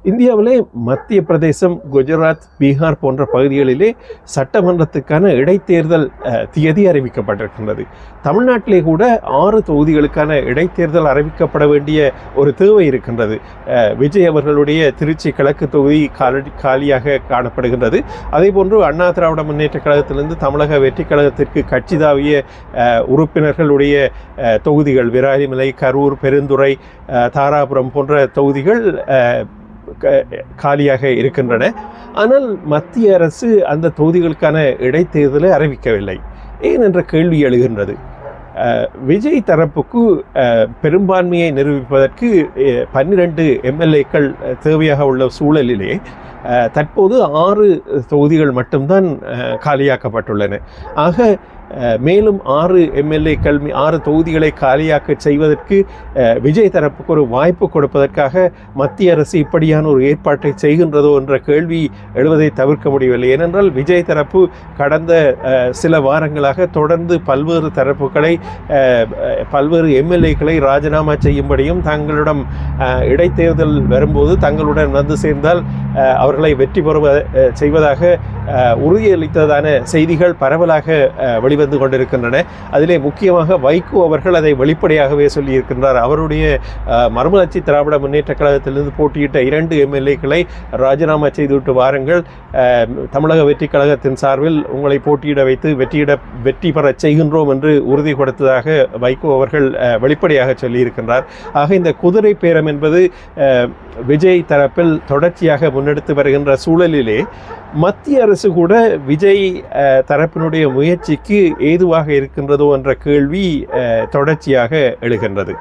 இந்தியாவிலே மத்திய பிரதேசம், குஜராத், பீகார் போன்ற பகுதிகளிலே சட்டமன்றத்துக்கான இடைத்தேர்தல் தேதி அறிவிக்கப்பட்டிருக்கின்றது. தமிழ்நாட்டிலே கூட 6 தொகுதிகளுக்கான இடைத்தேர்தல் அறிவிக்கப்பட வேண்டிய ஒரு தேவை இருக்கின்றது. விஜய் அவர்களுடைய திருச்சி கிழக்கு தொகுதி காலியாக காணப்படுகின்றது. அதே போன்று அண்ணா திராவிட முன்னேற்ற கழகத்திலிருந்து தமிழக வெற்றி கழகத்திற்கு கட்சி தாவிய உறுப்பினர்களுடைய தொகுதிகள் விராலிமலை, கரூர், பெருந்துறை, தாராபுரம் போன்ற தொகுதிகள் காலியாக இருக்கின்றன. ஆனால் மத்திய அரசு அந்த தொகுதிகளுக்கான இடைத்தேர்தலை அறிவிக்கவில்லை. ஏன் என்ற கேள்வி எழுகின்றது. விஜய் தரப்புக்கு பெரும்பான்மையை நிரூபிப்பதற்கு 12 எம்எல்ஏக்கள் தேவையாக உள்ள சூழலிலே தற்போது 6 தொகுதிகள் மட்டும்தான் காலியாக்கப்பட்டுள்ளன. ஆக மேலும் 6 எம்எல்ஏக்கள் 6 தொகுதிகளை காலியாக்க செய்வதற்கு விஜய் தரப்புக்கு ஒரு வாய்ப்பு கொடுப்பதற்காக மத்திய அரசு இப்படியான ஒரு ஏற்பாட்டை செய்கின்றதோ என்ற கேள்வி எழுவதை தவிர்க்க முடியவில்லை. ஏனென்றால் விஜய் தரப்பு கடந்த சில வாரங்களாக தொடர்ந்து பல்வேறு தரப்புகளை பல்வேறு எம்எல்ஏக்களை ராஜினாமா செய்யும்படியும் தங்களிடம் இடைத்தேர்தல் வரும்போது தங்களுடன் வந்து சேர்ந்தால் அவர்களை வெற்றி பெறுவ செய்வதாக உறுதியளித்ததான செய்திகள் பரவலாக வெளிவந்து கொண்டிருக்கின்றன. அதிலே முக்கியமாக வைகோ அவர்கள் அதை வெளிப்படையாகவே சொல்லியிருக்கின்றார். அவருடைய மறுமலர்ச்சி திராவிட முன்னேற்ற கழகத்திலிருந்து போட்டியிட்ட 2 எம்எல்ஏக்களை ராஜினாமா செய்துவிட்டு வாருங்கள், தமிழக வெற்றி கழகத்தின் சார்பில் உங்களை போட்டியிட வைத்து வெற்றி பெற செய்கின்றோம் என்று உறுதி கொடுத்ததாக வைகோ அவர்கள் வெளிப்படையாக சொல்லியிருக்கின்றார். ஆக இந்த குதிரை பேரம் என்பது விஜய் தரப்பில் தொடர்ச்சியாக முன்னெடுத்து வருகின்ற சூழலிலே மத்திய அரசு கூட விஜய் தரப்பினுடைய முயற்சிக்கு ஏதுவாக இருக்கின்றதோ என்ற கேள்வி தொடர்ச்சியாக எழுகின்றது.